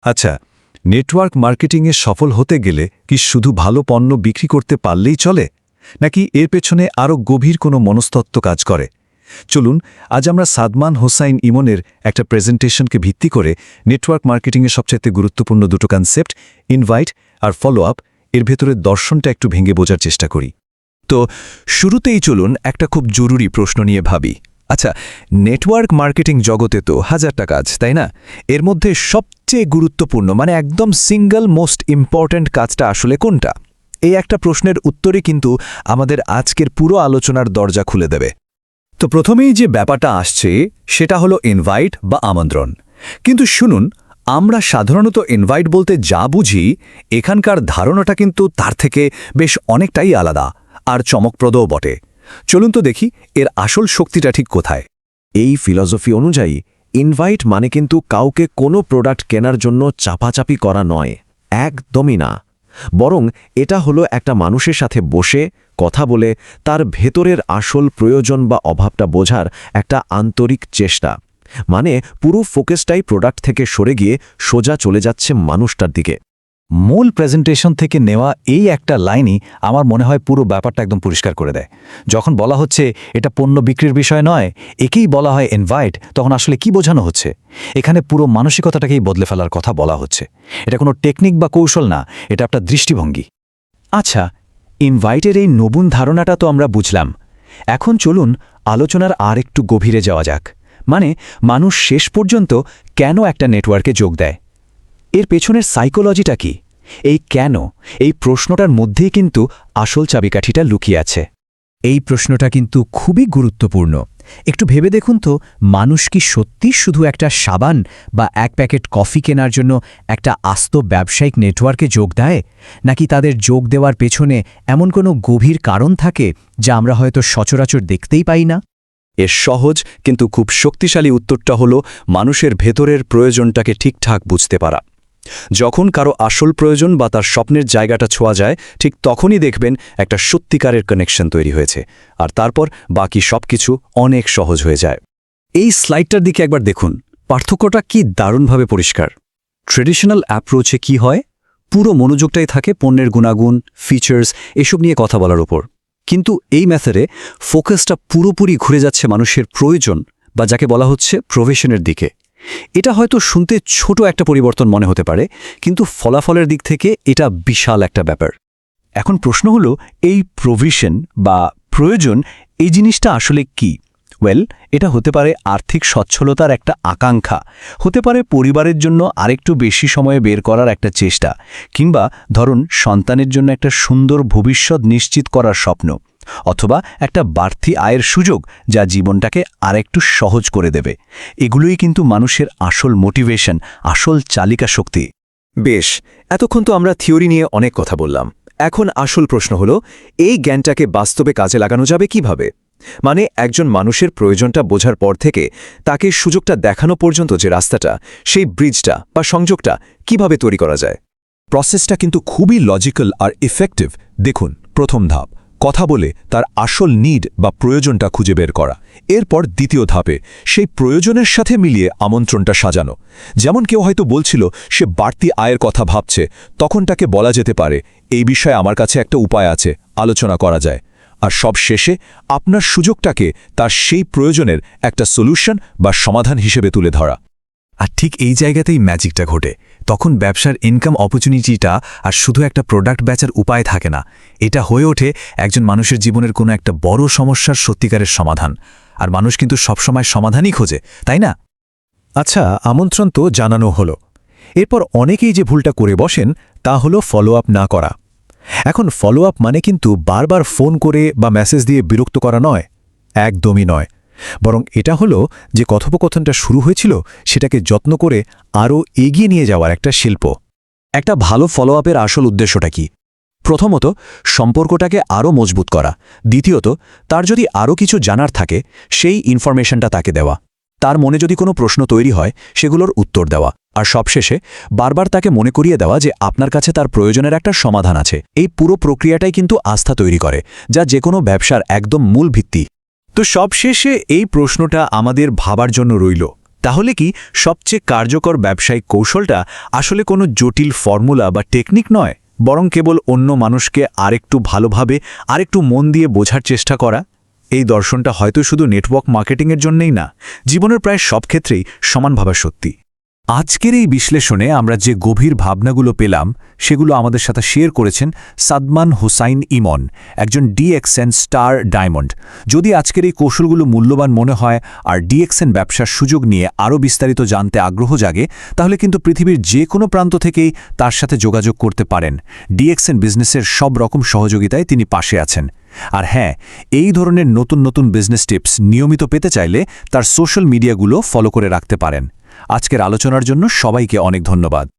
আচ্ছা, নেটওয়ার্ক মার্কেটিংয়ে সফল হতে গেলে কি শুধু ভালো পণ্য বিক্রি করতে পারলেই চলে, নাকি এর পেছনে আরও গভীর কোনো মনস্তত্ত্ব কাজ করে? চলুন আজ আমরা সাদমান হোসাইন ইমনের একটা প্রেজেন্টেশনকে ভিত্তি করে নেটওয়ার্ক মার্কেটিংয়ের সবচাইতে গুরুত্বপূর্ণ দুটো কনসেপ্ট ইনভাইট আর ফলো আপ এর ভেতরের দর্শনটা একটু ভেঙে বোঝার চেষ্টা করি। তো শুরুতেই চলুন একটা খুব জরুরি প্রশ্ন নিয়ে ভাবি। আচ্ছা, নেটওয়ার্ক মার্কেটিং জগতে তো হাজারটা কাজ, তাই না? এর মধ্যে সবচেয়ে গুরুত্বপূর্ণ একদম সিঙ্গল মোস্ট ইম্পর্ট্যান্ট কাজটা আসলে কোনটা? এই একটা প্রশ্নের উত্তরই কিন্তু আমাদের আজকের পুরো আলোচনার দরজা খুলে দেবে। তো প্রথমেই যে ব্যাপারটা আসছে সেটা হলো ইনভাইট বা আমন্ত্রণ। কিন্তু শুনুন, আমরা সাধারণত ইনভাইট বলতে যা বুঝি এখানকার ধারণাটা কিন্তু তার থেকে বেশ অনেকটাই আলাদা আর চমকপ্রদও বটে। চলুন তো দেখি এর আসল শক্তিটা ঠিক কোথায়। এই ফিলসফি অনুযায়ী ইনভাইট মানে কিন্তু কাউকে কোনো প্রোডাক্ট কেনার জন্য চাপাচাপি করা নয়, একদমই না। বরং এটা হলো একটা মানুষের সাথে বসে কথা বলে তার ভেতরের আসল প্রয়োজন বা অভাবটা বোঝার একটা আন্তরিক চেষ্টা। মানে পুরো ফোকাসটাই প্রোডাক্ট থেকে সরে গিয়ে সোজা চলে যাচ্ছে মানুষটার দিকে। মূল প্রেজেন্টেশন থেকে নেওয়া এই একটা লাইনই আমার মনে হয় পুরো ব্যাপারটা একদম পরিষ্কার করে দেয়। যখন বলা হচ্ছে এটা পণ্য বিক্রির বিষয় নয়, একেই বলা হয় ইনভাইট, তখন আসলে কি বোঝানো হচ্ছে? এখানে পুরো মানসিকতাটাকেই বদলে ফেলার কথা বলা হচ্ছে। এটা কোনো টেকনিক বা কৌশল না, এটা একটা দৃষ্টিভঙ্গি। আচ্ছা, ইনভাইটের এই নতুন ধারণাটা তো আমরা বুঝলাম। এখন চলুন আলোচনার আর একটু গভীরে যাওয়া যাক। মানুষ শেষ পর্যন্ত কেন একটা নেটওয়ার্কে যোগ দেয়? এর পেছনের সাইকোলজিটা কি? এই কেন, এই প্রশ্নটার মধ্যেই কিন্তু আসল চাবিকাঠিটা লুকিয়ে আছে। এই প্রশ্নটা কিন্তু খুবই গুরুত্বপূর্ণ। একটু ভেবে দেখুন তো, মানুষ কি সত্যি শুধু একটা সাবান বা এক প্যাকেট কফি কেনার জন্য একটা আস্ত ব্যবসায়িক নেটওয়ার্কে যোগ দেয়, নাকি তাদের যোগ দেওয়ার পেছনে এমন কোনো গভীর কারণ থাকে যা আমরা হয়তো সচরাচর দেখতেই পাই না? এর সহজ কিন্তু খুব শক্তিশালী উত্তরটা হলো মানুষের ভেতরের প্রয়োজনটাকে ঠিকঠাক বুঝতে পারা। যখন কারো আসল প্রয়োজন বা তার স্বপ্নের জায়গাটা ছোঁয়া যায়, ঠিক তখনই দেখবেন একটা সত্যিকারের কানেকশন তৈরি হয়েছে, আর তারপর বাকি সবকিছু অনেক সহজ হয়ে যায়। এই স্লাইডটার দিকে একবার দেখুন, পার্থক্যটা কি দারুণভাবে পরিষ্কার। ট্রেডিশনাল অ্যাপ্রোচে কি হয়, পুরো মনোযোগটাই থাকে পণ্যের গুণাগুণ, ফিচার্স এসব নিয়ে কথা বলার উপর। কিন্তু এই মেথডে ফোকাসটা পুরোপুরি ঘুরে যাচ্ছে মানুষের প্রয়োজন বা যাকে বলা হচ্ছে প্রফেশনের দিকে। এটা হয়তো শুনতে ছোট একটা পরিবর্তন মনে হতে পারে, কিন্তু ফলাফলের দিক থেকে এটা বিশাল একটা ব্যাপার। এখন প্রশ্ন হলো, এই প্রভিশন বা প্রয়োজন এই জিনিসটা আসলে কি? এটা হতে পারে আর্থিক সচ্ছলতার একটা আকাঙ্ক্ষা, হতে পারে পরিবারের জন্য আরেকটু বেশি সময়ে বের করার একটা চেষ্টা, কিংবা ধরুন সন্তানের জন্য একটা সুন্দর ভবিষ্যৎ নিশ্চিত করার স্বপ্ন, অথবা একটা বাড়তি আয়ের সুযোগ যা জীবনটাকে আরেকটু সহজ করে দেবে। এগুলোই কিন্তু মানুষের আসল মোটিভেশন, আসল চালিকা শক্তি। বেশ, এতক্ষণ তো আমরা থিওরি নিয়ে অনেক কথা বললাম। এখন আসল প্রশ্ন হলো, এই জ্ঞানটাকে বাস্তবে কাজে লাগানো যাবে কিভাবে? একজন মানুষের প্রয়োজনটা বোঝার পর থেকে তাকে সুযোগটা দেখানো পর্যন্ত যে রাস্তাটা, সেই ব্রিজটা বা সংযোগটা কিভাবে তৈরি করা যায়? প্রসেসটা কিন্তু খুবই লজিক্যাল আর ইফেক্টিভ। দেখুন, প্রথম ধাপ কথা বলে তার আসল নিড বা প্রয়োজনটা খুঁজে বের করা। এরপর দ্বিতীয় ধাপে সেই প্রয়োজনের সাথে মিলিয়ে আমন্ত্রণটা সাজানো। যেমন কেউ হয়তো বলছিল সে বাড়তি আয়ের কথা ভাবছে, তখন তাকে বলা যেতে পারে, এই বিষয়ে আমার কাছে একটা উপায় আছে, আলোচনা করা যায়। আর সব শেষে আপনার সুযোগটাকে তার সেই প্রয়োজনের একটা সলিউশন বা সমাধান হিসেবে তুলে ধরা। আর ঠিক এই জায়গাতেই ম্যাজিকটা ঘটে। তখন ব্যবসার ইনকাম অপরচুনিটিটা আর শুধু একটা প্রোডাক্ট বেচার উপায় থাকে না, এটা হয়ে ওঠে একজন মানুষের জীবনের কোনো একটা বড় সমস্যার সত্যিকারের সমাধান। আর মানুষ কিন্তু সবসময় সমাধানই খোঁজে, তাই না? আচ্ছা, আমন্ত্রণ তো জানানো হলো। এরপর অনেকেই যে ভুলটা করে বসেন তা হলো ফলো আপ না করা। এখন ফলো আপ মানে কিন্তু বারবার ফোন করে বা মেসেজ দিয়ে বিরক্ত করা নয়, একদমই নয়। বরং এটা হলো যে কথোপকথনটা শুরু হয়েছিল সেটাকে যত্ন করে আরও এগিয়ে নিয়ে যাওয়ার একটা শিল্প। একটা ভালো ফলো আপের আসল উদ্দেশ্যটা কি? প্রথমত, সম্পর্কটাকে আরও মজবুত করা। দ্বিতীয়ত, তার যদি আরও কিছু জানার থাকে সেই ইনফরমেশনটা তাকে দেওয়া। তার মনে যদি কোনো প্রশ্ন তৈরি হয় সেগুলোর উত্তর দেওয়া। আর সবশেষে বারবার তাকে মনে করিয়ে দেওয়া যে আপনার কাছে তার প্রয়োজনের একটা সমাধান আছে। এই পুরো প্রক্রিয়াটাই কিন্তু আস্থা তৈরি করে, যা যে কোনো ব্যবসার একদম মূল ভিত্তি। তো সবশেষে এই প্রশ্নটা আমাদের ভাবার জন্য রইল, তাহলে কি সবচেয়ে কার্যকর ব্যবসায়িক কৌশলটা আসলে কোনো জটিল ফর্মুলা বা টেকনিক নয়, বরং কেবল অন্য মানুষকে আরেকটু ভালোভাবে আরেকটু মন দিয়ে বোঝার চেষ্টা করা? এই দর্শনটা হয়তো শুধু নেটওয়ার্ক মার্কেটিংয়ের জন্যই না, জীবনের প্রায় সব ক্ষেত্রেই সমানভাবে সত্যি। আজকের এই বিশ্লেষণে আমরা যে গভীর ভাবনাগুলো পেলাম সেগুলো আমাদের সাথে শেয়ার করেছেন সাদমান হুসাইন ইমন, একজন ডিএক্সএন স্টার ডায়মন্ড। যদি আজকের এই কৌশলগুলো মূল্যবান মনে হয় আর ডিএক্সএন ব্যবসার সুযোগ নিয়ে আরও বিস্তারিত জানতে আগ্রহ জাগে, তাহলে কিন্তু পৃথিবীর যে কোনো প্রান্ত থেকেই তার সাথে যোগাযোগ করতে পারেন। ডিএক্সএন বিজনেসের সব রকম সহযোগিতায় তিনি পাশে আছেন। আর হ্যাঁ, এই ধরনের নতুন নতুন বিজনেস টিপস নিয়মিত পেতে চাইলে তার সোশ্যাল মিডিয়াগুলো ফলো করে রাখতে পারেন। আজকের আলোচনার জন্য সবাইকে অনেক ধন্যবাদ।